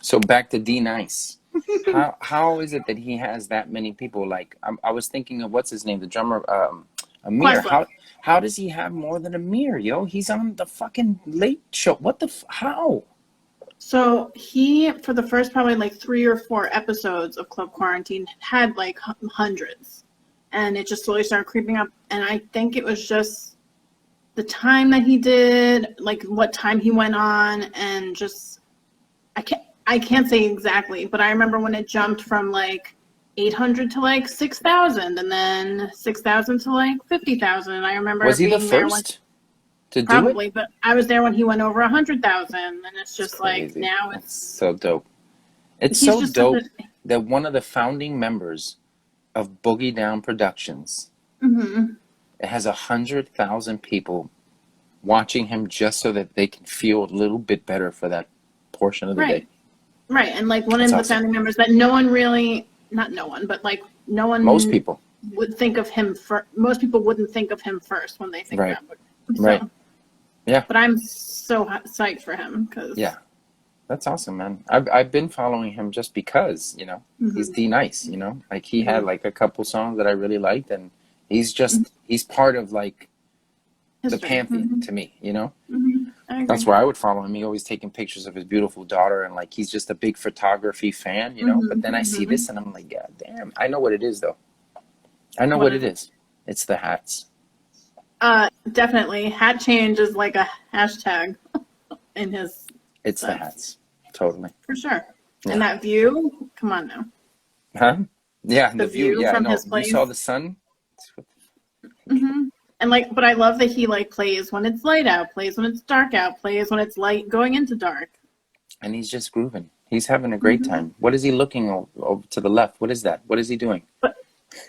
So back to Denice. How is it that he has that many people? Like I was thinking of what's his name, the drummer, Amir. Questlove. How does he have more than Amir, yo? He's on the fucking Late Show. What the how? So he, for the first probably like 3 or 4 episodes of Club Quarantine, had like hundreds, and it just slowly started creeping up. And I think it was just the time that he did, like what time he went on, and just I can't say exactly, but I remember when it jumped from like 800 to like 6,000, and then 6,000 to like 50,000. And I remember Was he the being there when, first to do probably, it? but I was there when he went over 100,000, and it's just like Crazy. now That's it's so dope. It's he's so just dope that one of the founding members of Boogie Down Productions, it has 100,000 people watching him just so that they can feel a little bit better for that portion of the day. Right, and like one of That's the awesome. founding members that no one really, not no one, but like no one, Most people would think of him most people wouldn't think of him first when they think Right. about it. So, Right. Yeah. But I'm so psyched for him because Yeah. That's awesome, man. I've been following him just because, you know, he's Denice, you know, like he had like a couple songs that I really liked, and he's part of like the pantheon to me, you know. That's where I would follow him. He always taking pictures of his beautiful daughter, and like he's just a big photography fan, you know. But then I see this and I'm like, God damn, I know what it is though. I know what it is. It's the hats. Definitely hat change is like a hashtag in his. It's the hats, totally, for sure. Yeah. And that view, come on now. Huh? Yeah, The view Yeah, from no, his you place. saw the sun. And like, but I love that he like plays when it's light out, plays when it's dark out, plays when it's light going into dark. And he's just grooving. He's having a great time. What is he looking over to the left? What is that? What is he doing? But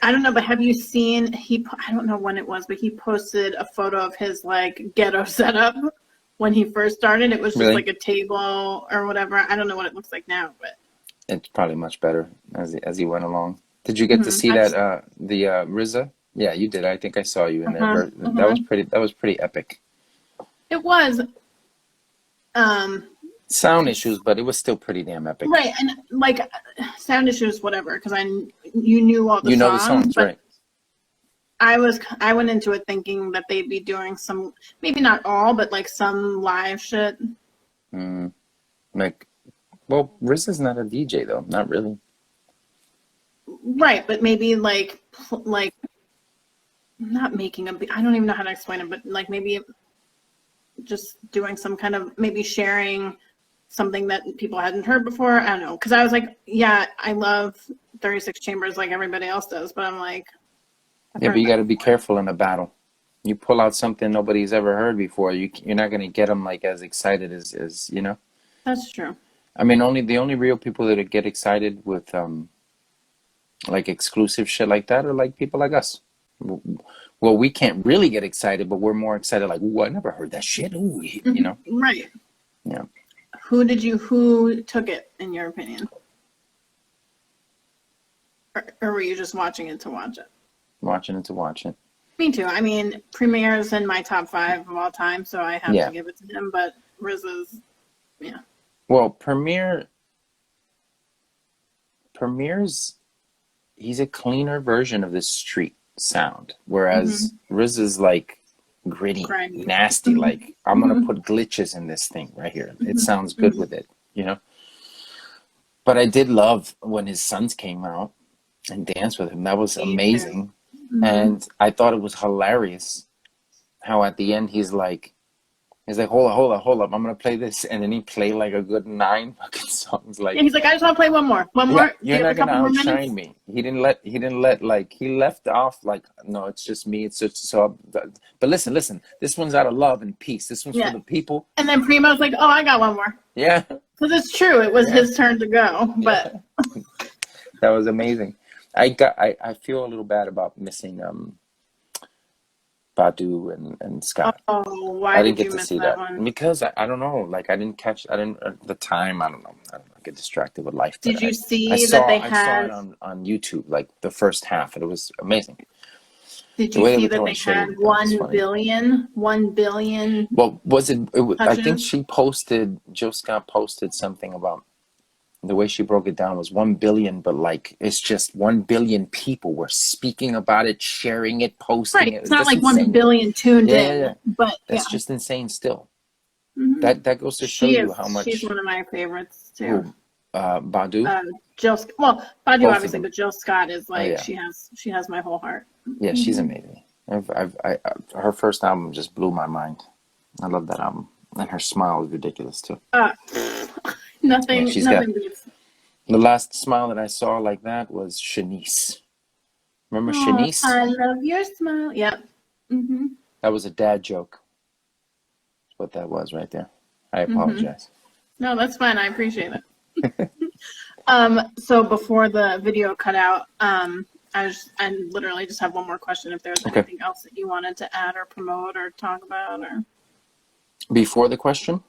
I don't know, but have you seen, I don't know when it was, but he posted a photo of his like ghetto setup when he first started. It was just like a table or whatever. I don't know what it looks like now, but it's probably much better as he went along. Did you get to see that the RZA? Yeah, you did. I think I saw you in there. That was pretty epic. It was. Sound issues, but it was still pretty damn epic. Right, and like sound issues, whatever, because you knew all the songs. You know the songs, right? I went into it thinking that they'd be doing some, maybe not all, but like some live shit. Like, well, RZA's not a DJ though, not really. Right, but maybe like not making I don't even know how to explain it, but like maybe just doing some kind of, maybe sharing something that people hadn't heard before. I don't know, because I was like, yeah, I love 36 Chambers like everybody else does, but I'm like, yeah, but you got to be careful in a battle. You pull out something nobody's ever heard before, you're not going to get them like as excited as you know. That's true. I mean, the only real people that get excited with like exclusive shit like that are like people like us. Well, we can't really get excited, but we're more excited. Like, ooh, I never heard that shit. Ooh, you know. Right. Yeah. Who took it in your opinion, or were you just watching it to watch it? Watching it to watch it. Me too. I mean, Premier's in my top 5 of all time, so I have to give it to him. But RZA's, yeah. Well, Premier's, he's a cleaner version of the street sound, whereas RZA's like gritty, nasty. Like, I'm gonna put glitches in this thing right here. It sounds good with it, you know. But I did love when his sons came out and danced with him. That was amazing. And I thought it was hilarious how at the end he's like, hold up, I'm gonna play this, and then he played like a good 9 fucking songs. Like, yeah, he's like, I just want to play one more. You're not gonna outshine me. He didn't let like, he left off like, no, it's just me. It's just so. But listen, this one's out of love and peace. This one's for the people. And then Primo's like, oh, I got one more. Yeah. Because it's true. It was his turn to go, but that was amazing. I feel a little bad about missing Badu and Scott. Oh, why I didn't did get you to miss see that that one? because I don't know. Like, I didn't at the time. I don't know. I get distracted with life. Did you see I that they had? I saw it on YouTube, like the first half, and it was amazing. Did you see that they had 1 billion? 1 billion. Well, was it? I think touches? Jill Scott posted something about the way she broke it down was 1 billion, but like it's just 1 billion people were speaking about it, sharing it, posting Right. it. It's not That's like 1 insane. billion tuned Yeah, yeah, in, yeah. but yeah. That's just insane still. Hmm. That goes to show you how She's much. one of my favorites too. Who? Badu? Jill, well, Badu Both of obviously, them. but Jill Scott is Oh like yeah. she has my whole heart. Yeah, she's amazing. Her first album just blew my mind. I love that album. And her smile is ridiculous too. Yeah, she's got Nothing beats. the last smile that I saw like that was Shanice. Remember Oh, Shanice? I love your smile. Yep. Hmm. That was a dad joke. That's what that was right there. I Hmm. apologize. No, that's fine. I appreciate it. So before the video cut out, I literally just have one more question. If there's Okay. anything else that you wanted to add or promote or talk about, or Before the question?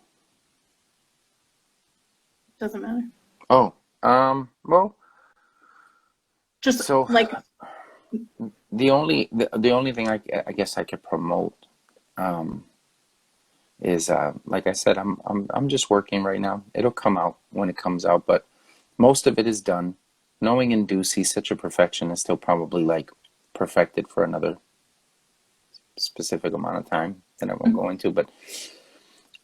doesn't matter. Oh, well, Just so like the only thing I guess I could promote um is like I said, I'm just working right now. It'll come out when it comes out, but most of it is done. Knowing in Deuce, he's such a perfectionist, he'll probably like perfect it for another specific amount of time that I won't go into. But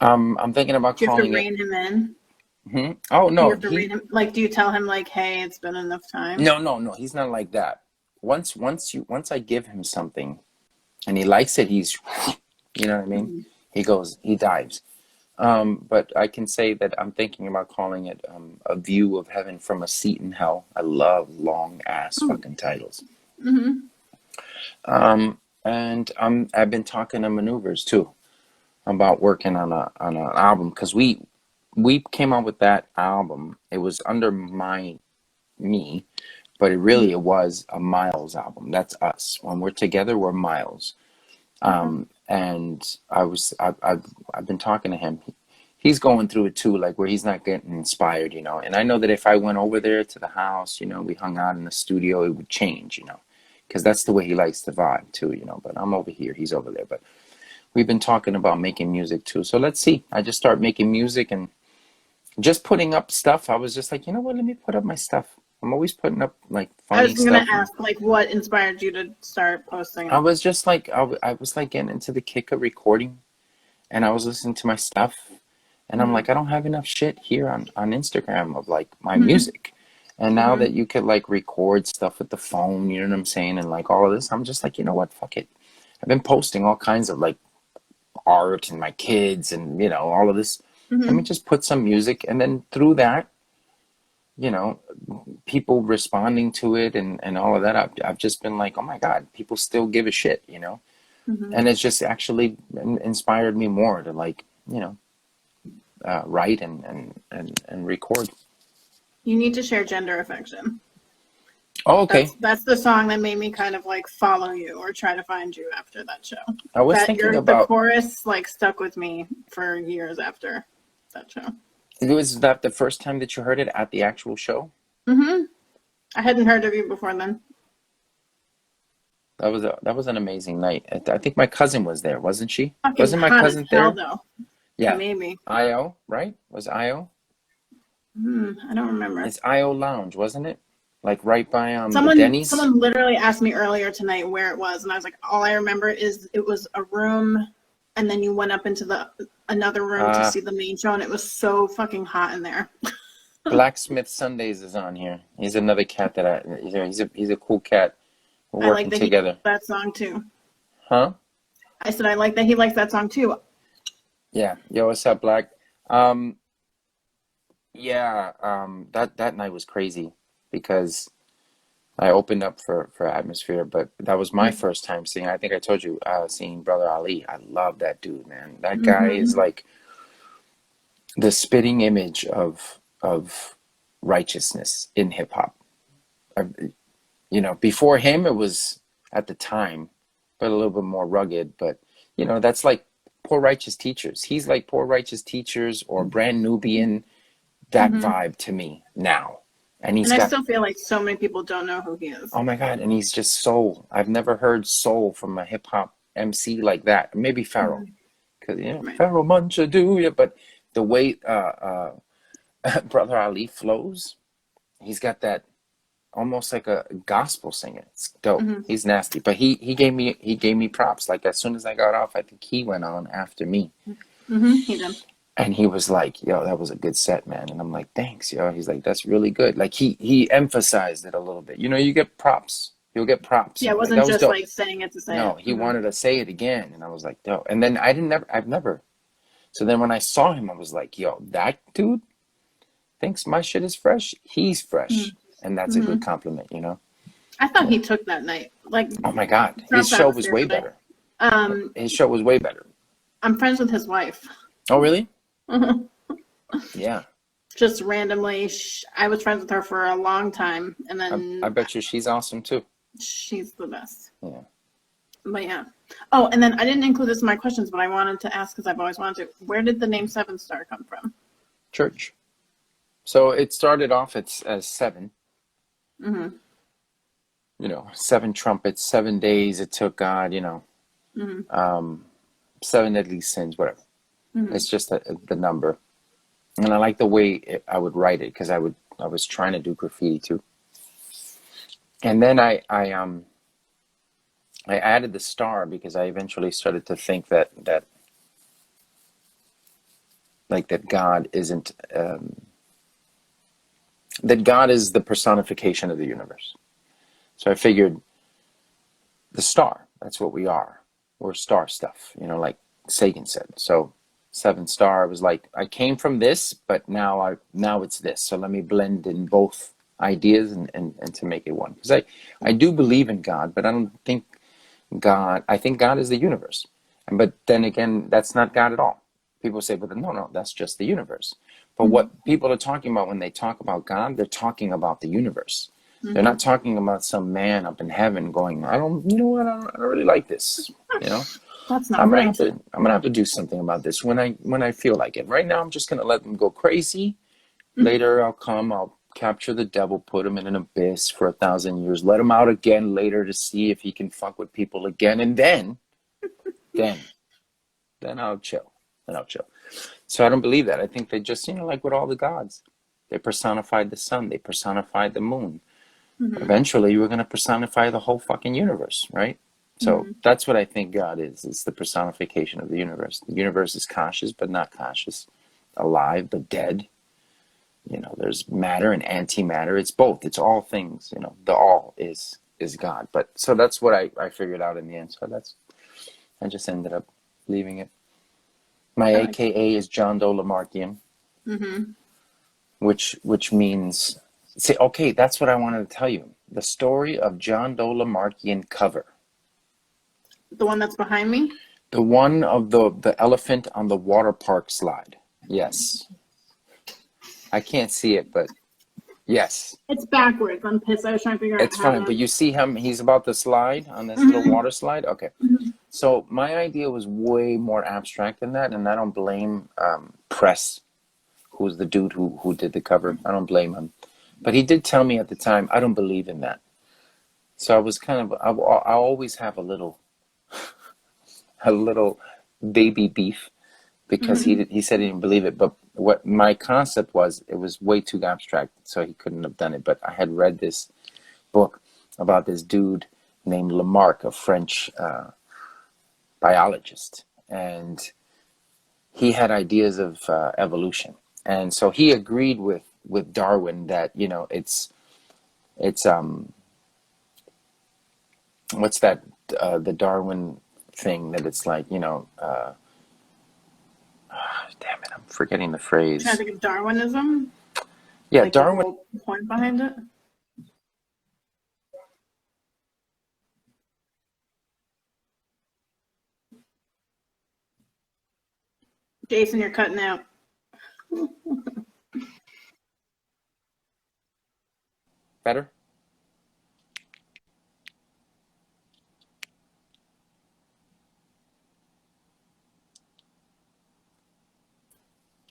I'm thinking about do you have to calling it. rein him in? Oh Do you no, have to rein him? Like, do you tell him like, "Hey, it's been enough time"? no, he's not like that. Once I give him something and he likes it, he's, you know what I mean? Mm-hmm. He dives. But I can say that I'm thinking about calling it A View of Heaven from a Seat in Hell. I love long ass fucking titles. Mm-hmm. And I've been talking to Maneuvers too about working on an album, because we came up with that album. It was under me, but it was a Miles album. That's us. When we're together, we're Miles. And I've been talking to him. He's going through it too, like where he's not getting inspired, you know. And I know that if I went over there to the house, you know, we hung out in the studio, it would change, you know, because that's the way he likes to vibe too, you know. But I'm over here, he's over there. But we've been talking about making music too. So let's see. I just start making music and just putting up stuff. I was just like, you know what? Let me put up my stuff. I'm always putting up like I funny was gonna stuff. ask, like, what inspired you to start posting I it? was just like, I was like getting into the kick of recording, and I was listening to my stuff, and I'm like, I don't have enough shit here on Instagram of like my music. And now that you could like record stuff with the phone, you know what I'm saying? And like all of this, I'm just like, you know what? Fuck it. I've been posting all kinds of like art and my kids and, you know, all of this. Let me just put some music. And then through that, you know, people responding to it and all of that, I've just been like, oh my God, people still give a shit, you know? And it's just actually inspired me more to like, you know, write and record. You need to share Gender Affection. Oh, okay. That's the song that made me kind of like follow you or try to find you after that show. I was thinking The about, chorus like stuck with me for years after that show. was that the first time that you heard it at the actual show? I hadn't heard of you before then. That was an amazing night. I think my cousin was there, wasn't she? Fucking Wasn't my hot cousin as hell, there? though. Yeah. Maybe. IO, right? Was IO? I don't remember. It's IO Lounge, wasn't it? Like right by the Denice? Someone literally asked me earlier tonight where it was, and I was like, all I remember is it was a room, and then you went up into another room to see the main show, and it was so fucking hot in there. Blacksmith Sundays is on here. He's another cat that he's a cool cat. We're I working like that together. he likes that song too. Huh? I said I like that he likes that song too. Yeah. Yo, what's up, Black? Yeah, that night was crazy because I opened up for Atmosphere, but that was my first time seeing, I think I told you, seeing Brother Ali. I love that dude, man. That guy is like the spitting image of righteousness in hip hop. You know, before him, it was at the time, but a little bit more rugged. But you know, that's like Poor Righteous Teachers. He's like Poor Righteous Teachers or Brand Nubian. That vibe to me now. And I still feel like so many people don't know who he is. Oh my God, and he's just soul. I've never heard soul from a hip hop MC like that. Maybe Pharoah, because you know Pharoah Muncha do ya, but the way Brother Ali flows. He's got that almost like a gospel singer. It's dope. He's nasty, but he gave me props. Like as soon as I got off, I think he went on after me. He did. And he was like, "Yo, that was a good set, man." And I'm like, "Thanks, yo." He's like, "That's really good." Like he emphasized it a little bit. You know, you get props. You'll get props. Yeah, it wasn't like, just dope. like saying it to say No, it. he wanted to say it again, and I was like, "Dope." And then I've never. So then when I saw him, I was like, "Yo, that dude thinks my shit is fresh. He's fresh." And that's a good compliment, you know? I thought he took that night. Like, oh my God. His show was way better. His show was way better. I'm friends with his wife. Oh, really? Yeah. Just randomly. I was friends with her for a long time. And then I bet you she's awesome too. She's the best. Yeah. But yeah. Oh, and then I didn't include this in my questions, but I wanted to ask because I've always wanted to. Where did the name Seven Star come from? Church. So it started off as 7. You know, 7 trumpets, 7 days it took God, you know, 7 deadly sins, whatever. It's just the number. And I like the way I would write it because I was trying to do graffiti too. And then I added the star because I eventually started to think that God isn't, that God is the personification of the universe. So I figured the star, that's what we are. We're star stuff, you know, like Sagan said. So 7 star was like, I came from this, but now it's this. So let me blend in both ideas and to make it one. Because I do believe in God, but I don't think I think God is the universe. But then again, that's not God at all. People say, but no, that's just the universe. But what people are talking about when they talk about God, they're talking about the universe. They're not talking about some man up in heaven going, I don't really like this. You know, that's not right. I'm gonna have to do something about this when I feel like it. Right now, I'm just gonna let them go crazy. Later, I'll capture the devil, put him in an abyss for 1,000 years, let him out again later to see if he can fuck with people again, and then I'll chill. So I don't believe that. I think they just, you know, like with all the gods, they personified the sun, they personified the moon. Eventually, we're going to personify the whole fucking universe, right? So that's what I think God is. It's the personification of the universe. The universe is conscious, but not conscious. Alive, but dead. You know, there's matter and antimatter. It's both. It's all things. You know, the all is God. But so that's what I figured out in the end. So I just ended up leaving it. My AKA is John Doe Lamarckian, which means, see, okay, that's what I wanted to tell you. The story of John Doe Lamarckian cover. The one that's behind me? The one of the elephant on the Waterpark slide. Yes. I can't see it, but yes. It's backwards. I'm pissed. I was trying to figure out It's fine, but you see him, he's about to slide on this little water slide? Okay. So my idea was way more abstract than that, and I don't blame Press, who's the dude who did the cover. I don't blame him. But he did tell me at the time, I don't believe in that. So I was kind of, I always have a little baby beef because he said he didn't believe it. But what my concept was, it was way too abstract, so he couldn't have done it. But I had read this book about this dude named Lamarck, a French biologist, and he had ideas of evolution. And so he agreed with Darwin that, you know, it's what's that, the Darwin thing that it's like, you know, damn it, I'm forgetting the phrase. Trying to think of Darwinism? Yeah, like Darwin. The whole point behind it? Jason, you're cutting out. Better?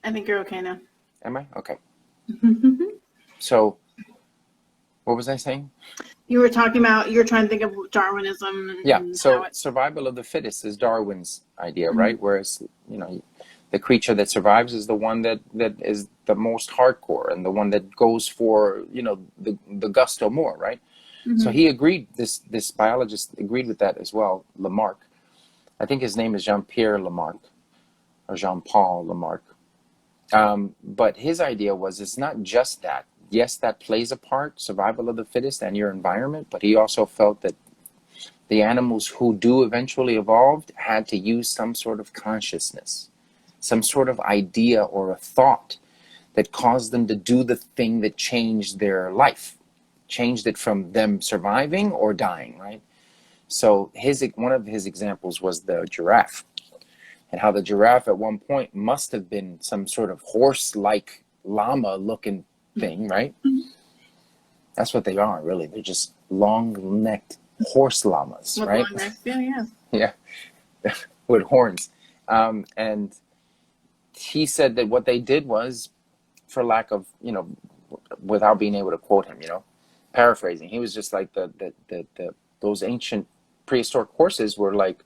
I think you're okay now. Am I? Okay. So, what was I saying? You were talking about, you were trying to think of Darwinism. Yeah, so survival of the fittest is Darwin's idea, right? Whereas, you know, the creature that survives is the one that is the most hardcore and the one that goes for, you know, the gusto more, right? So he agreed, this biologist agreed with that as well, Lamarck. I think his name is Jean-Pierre Lamarck or Jean-Paul Lamarck. But his idea was, it's not just that. Yes, that plays a part, survival of the fittest and your environment, but he also felt that the animals who do eventually evolve had to use some sort of consciousness, some sort of idea or a thought that caused them to do the thing that changed their life, changed it from them surviving or dying, right? So one of his examples was the giraffe, and how the giraffe at one point must have been some sort of horse-like llama-looking thing, right? That's what they are, really. They're just long-necked horse llamas, with right? long necks, yeah. Yeah, with horns. And he said that what they did was, for lack of, you know, without being able to quote him, you know, paraphrasing, he was just like those ancient prehistoric horses were like,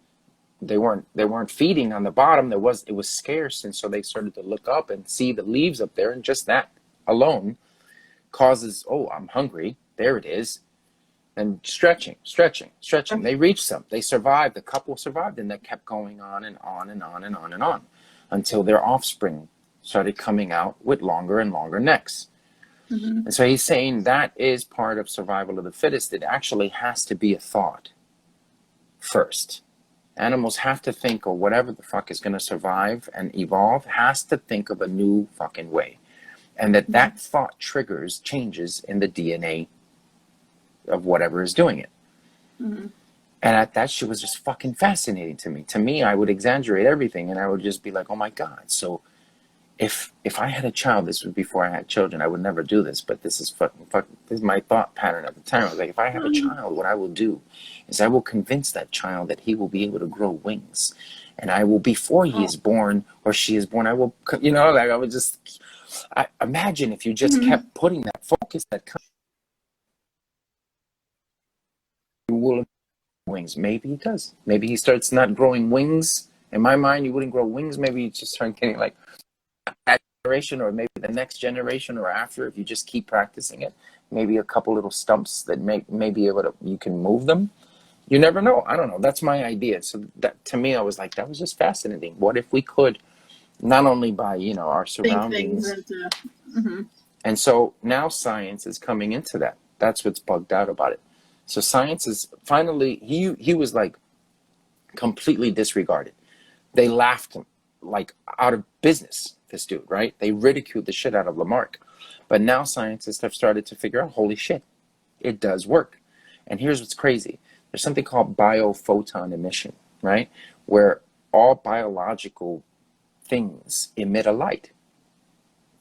they weren't feeding on the bottom. It was scarce, and so they started to look up and see the leaves up there, and just that alone causes, oh, I'm hungry. There it is. And stretching. They reached some. They survived. The couple survived, and they kept going on and on and on and on and on until their offspring started coming out with longer and longer necks. And so he's saying that is part of survival of the fittest. It actually has to be a thought first. Animals have to think, or whatever the fuck is going to survive and evolve has to think of a new fucking way. And that thought triggers changes in the DNA of whatever is doing it. And that shit was just fucking fascinating to me. To me, I would exaggerate everything, and I would just be like, oh my God. So if I had a child, this was before I had children, I would never do this, but this is this is my thought pattern at the time. I was like, if I have a child, what I will do is I will convince that child that he will be able to grow wings. And I will, before he is born or she is born, I will, you know, like I would just, I imagine if you just kept putting that focus, that you will wings. Maybe he does. Maybe he starts not growing wings. In my mind, you wouldn't grow wings. Maybe you just start getting like that generation, or maybe the next generation or after, if you just keep practicing it. Maybe a couple little stumps that may be able to, you can move them. You never know. I don't know. That's my idea. So that, to me, I was like, that was just fascinating. What if we could, not only by, you know, our surroundings. And so now science is coming into that. That's what's bugged out about it. So science is finally, he was like completely disregarded. They laughed him like out of business, this dude, right? They ridiculed the shit out of Lamarck. But now scientists have started to figure out, holy shit, it does work. And here's what's crazy. There's something called biophoton emission, right? Where all biological things emit a light.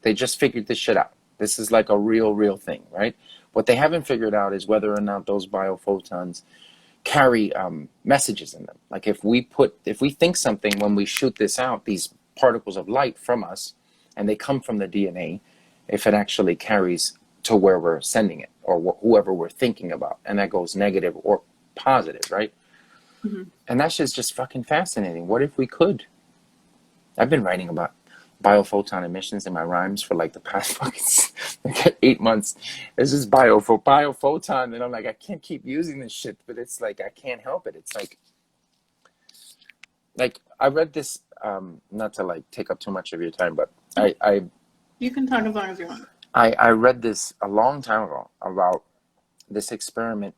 They just figured this shit out. This is like a real thing, right? What they haven't figured out is whether or not those biophotons carry messages in them. Like if we think something, when we shoot this out, these particles of light from us, and they come from the DNA, if it actually carries to where we're sending it, or whoever we're thinking about, and that goes negative or positive, right? And that shit's just fucking fascinating. What if we could? I've been writing about biophoton emissions in my rhymes for like the past fucking 8 months. It's just biophoton, and I'm like, I can't keep using this shit, but it's like I can't help it. It's like I read this, not to like take up too much of your time, but I You can talk as long as you want. I read this a long time ago about this experiment.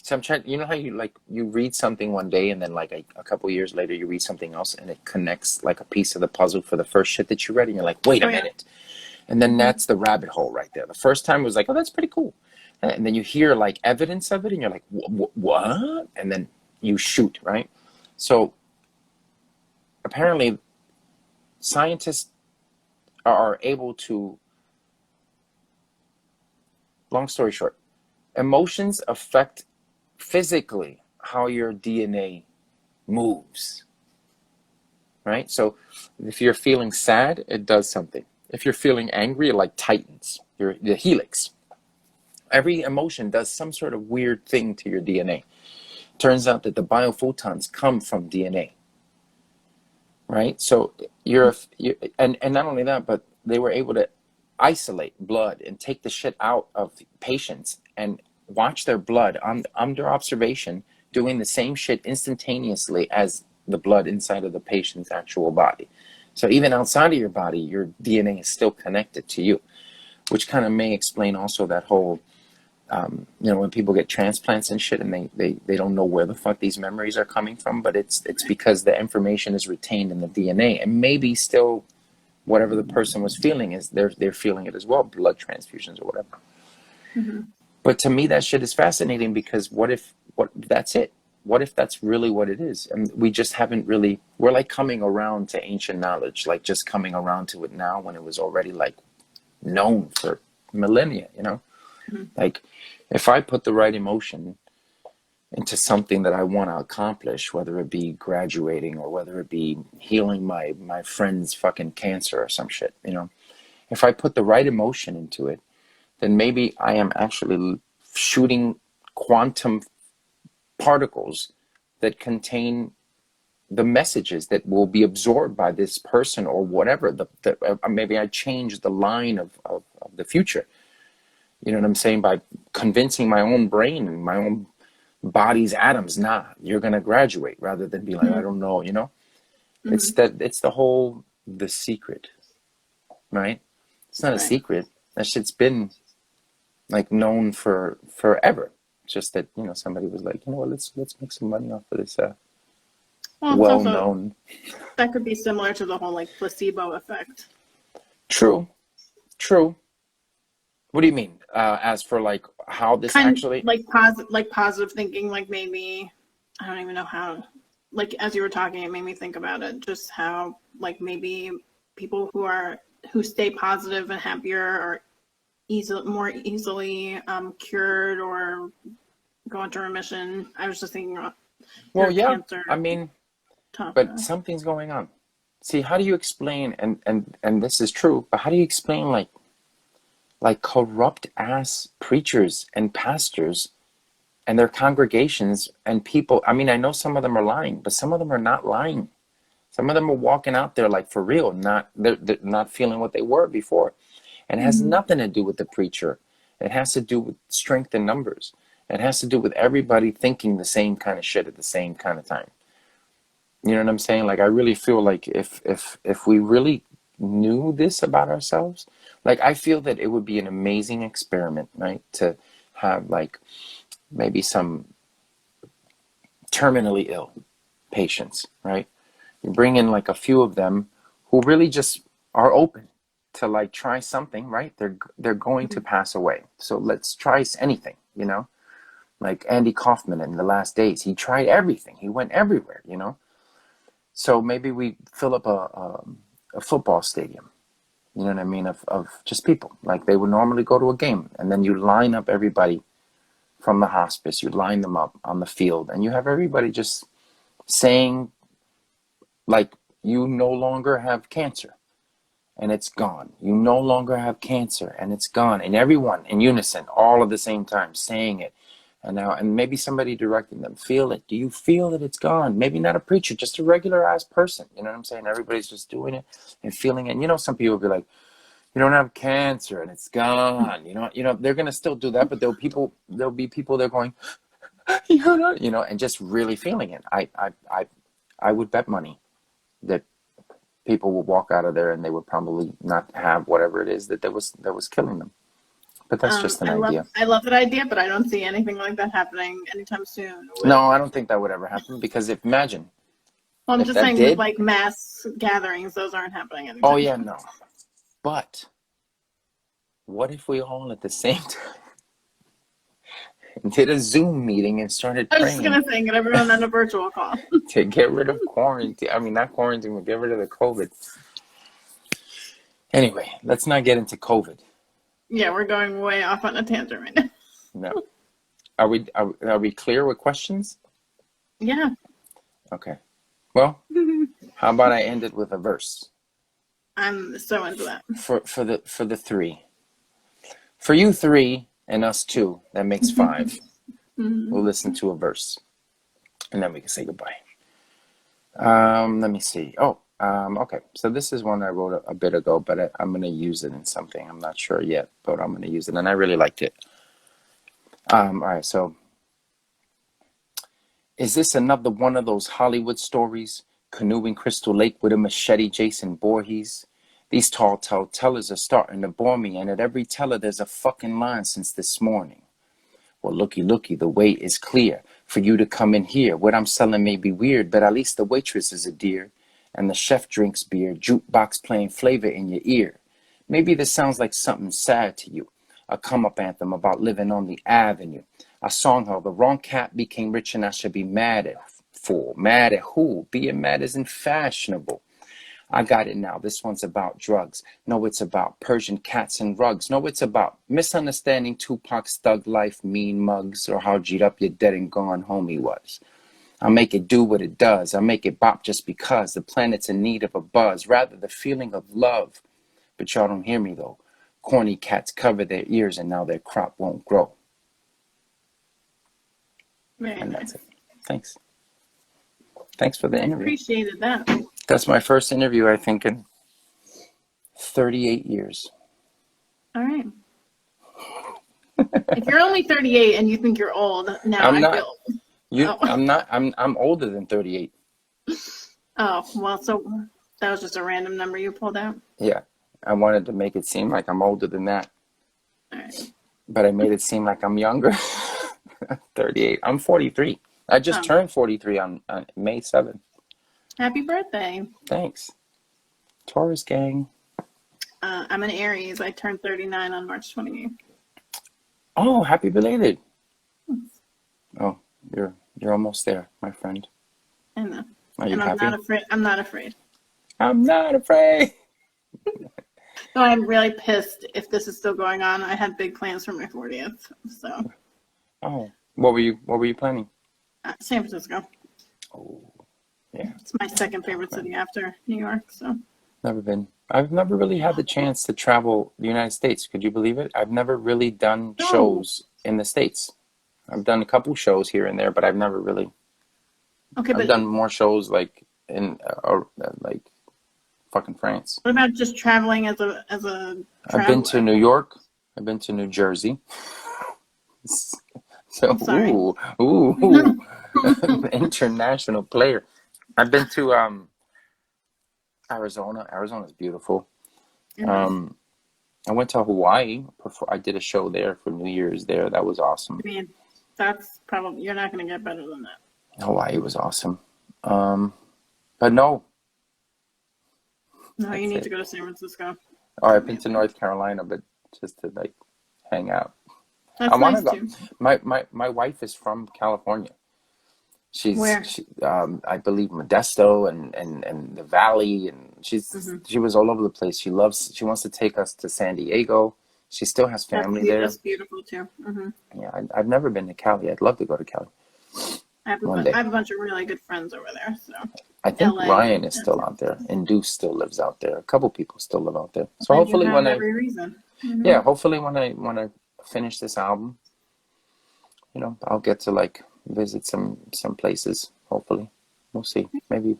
So I'm trying, you know how you read something one day, and then like a couple years later you read something else, and it connects like a piece of the puzzle for the first shit that you read, and you're like, wait a minute. And then that's the rabbit hole right there. The first time it was like, oh, that's pretty cool. And then you hear like evidence of it, and you're like, what? And then you shoot, right? So apparently scientists are able to, long story short, emotions affect physically how your DNA moves, right? So if you're feeling sad, it does something. If you're feeling angry, it like tightens the helix. Every emotion does some sort of weird thing to your DNA. Turns out that the biophotons come from DNA, right? So and not only that, but they were able to isolate blood and take the shit out of patients and watch their blood under observation, doing the same shit instantaneously as the blood inside of the patient's actual body. So even outside of your body, your DNA is still connected to you, which kind of may explain also that whole, when people get transplants and shit and they don't know where the fuck these memories are coming from, but it's because the information is retained in the DNA, and maybe still whatever the person was feeling is they're feeling it as well, blood transfusions or whatever. Mm-hmm. But to me, that shit is fascinating, because what if that's it? What if that's really what it is? And we just haven't really, we're like coming around to ancient knowledge, like just coming around to it now when it was already like known for millennia, Mm-hmm. Like if I put the right emotion into something that I want to accomplish, whether it be graduating or whether it be healing my friend's fucking cancer or some shit, if I put the right emotion into it, then maybe I am actually shooting quantum particles that contain the messages that will be absorbed by this person or whatever. Maybe I change the line of the future. You know what I'm saying? By convincing my own brain and my own body's atoms, nah, you're going to graduate, rather than be like, mm-hmm. I don't know, Mm-hmm. It's the secret, right? It's not a secret. That shit's been like known for forever. Just that, somebody was like, what, let's make some money off of this well-known. That could be similar to the whole like placebo effect. True. What do you mean? As for like how this actually like positive thinking, like maybe I don't even know how. Like as you were talking, it made me think about it. Just how like maybe people who stay positive and happier are more easily cured or go into remission. I was just thinking. Well, yeah. Cancer but something's going on. See, how do you explain? And this is true. But how do you explain like corrupt ass preachers and pastors and their congregations and people? I mean, I know some of them are lying, but some of them are not lying. Some of them are walking out there like for real, they're not feeling what they were before. And it has mm-hmm. nothing to do with the preacher. It has to do with strength in numbers. It has to do with everybody thinking the same kind of shit at the same kind of time. You know what I'm saying? Like, I really feel like if we really knew this about ourselves, like, I feel that it would be an amazing experiment, right? To have like maybe some terminally ill patients, right? You bring in like a few of them who really just are open to like try something, right? They're going mm-hmm. to pass away. So let's try anything, like Andy Kaufman in The Last Days. He tried everything. He went everywhere, So maybe we fill up a football stadium, you know what I mean, of just people. Like they would normally go to a game, and then you line up everybody from the hospice. You line them up on the field, and you have everybody just saying, like, you no longer have cancer, and it's gone. You no longer have cancer, and it's gone. And everyone in unison, all at the same time, saying it. And maybe somebody directing them, feel it. Do you feel that it's gone? Maybe not a preacher, just a regular ass person. You know what I'm saying? Everybody's just doing it and feeling it. And some people will be like, you don't have cancer and it's gone. They're gonna still do that, but there'll be people they're going, and just really feeling it. I would bet money that people will walk out of there and they would probably not have whatever it is that was killing them. But that's just an idea. I love that idea, but I don't see anything like that happening anytime soon. No, I don't think that would ever happen, because imagine. Well, I'm just saying with like mass gatherings, those aren't happening anytime soon. Oh, yeah, no. But what if we all at the same time did a Zoom meeting and started praying? I was just going to say, get everyone on a virtual call. To get rid of quarantine. I mean, not quarantine, but get rid of the COVID. Anyway, let's not get into COVID. Yeah, we're going way off on a tangent right now. No. Are we clear with questions? Yeah. Okay. Well, how about I end it with a verse? I'm so into that. For the three. For you three and us two, that makes five. Mm-hmm. We'll listen to a verse. And then we can say goodbye. Let me see. Oh, Okay, so this is one I wrote a bit ago, but I'm going to use it in something. I'm not sure yet, but I'm going to use it, and I really liked it. All right, so is this another one of those Hollywood stories? Canoeing Crystal Lake with a machete, Jason Voorhees? These tall tellers are starting to bore me, and at every teller there's a fucking line since this morning. Well, looky, the way is clear for you to come in here. What I'm selling may be weird, but at least the waitress is a dear. And the chef drinks beer, jukebox playing flavor in your ear. Maybe this sounds like something sad to you. A come-up anthem about living on the avenue. A song how the wrong cat became rich and I should be mad at for. Mad at who? Being mad isn't fashionable. I got it now. This one's about drugs. No, it's about Persian cats and rugs. No, it's about misunderstanding Tupac's thug life, mean mugs, or how G'd up your dead and gone homie was. I'll make it do what it does. I'll make it bop just because the planet's in need of a buzz, rather the feeling of love. But y'all don't hear me though. Corny cats cover their ears and now their crop won't grow. And that's it. Thanks. Thanks for the interview. Appreciated that. That's my first interview, I think, in 38 years. All right. If you're only 38 and you think you're old, now I'm I not. feel. I'm not. I'm older than 38. Oh, well, so that was just a random number you pulled out? Yeah. I wanted to make it seem like I'm older than that. All right. But I made it seem like I'm younger. 38. I'm 43. I just turned 43 on May 7th. Happy birthday. Thanks. Taurus gang. I'm an Aries. I turned 39 on March 28th. Oh, happy belated. Oh, you're almost there, my friend. I know. Are you and happy? I'm not afraid. I'm not afraid. No, I'm really pissed if this is still going on. I had big plans for my 40th. So. Oh, what were you planning? San Francisco. Oh, yeah. It's my second favorite city after New York. So. Never been. I've never really had the chance to travel the United States. Could you believe it? I've never really done shows in the States. I've done a couple shows here and there, but I've never really. Okay, I've done more shows like in like fucking France. What about just traveling as a traveler? I've been to New York. I've been to New Jersey. So ooh, international player. I've been to Arizona. Arizona's beautiful. Mm-hmm. I went to Hawaii. I did a show there for New Year's there. That was awesome. I mean, that's probably, you're not going to get better than that. Hawaii was awesome. But no. No, you need to go to San Francisco. Oh, I've been to North Carolina, but just to like hang out. That's I want to nice go. Too. My wife is from California. Where? I believe Modesto and the Valley, and she was all over the place. She wants to take us to San Diego. She still has family there. That's beautiful too. Mm-hmm. Yeah, I've never been to Cali. I'd love to go to Cali. I have a bunch of really good friends over there. So I think LA, Ryan is still out there, and Deuce still lives out there. A couple people still live out there. So and hopefully you have every reason. Mm-hmm. Yeah, hopefully when I finish this album, I'll get to like visit some places. Hopefully, we'll see. Maybe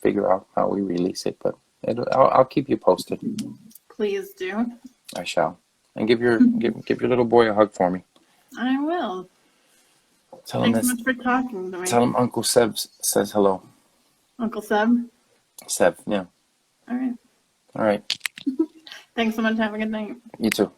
figure out how we release it, but I'll keep you posted. Please do. I shall. And give your little boy a hug for me. I will. Thanks so much for talking to me. Tell him Uncle Seb says hello. Uncle Seb? Seb, yeah. All right. All right. Thanks so much. Have a good night. You too.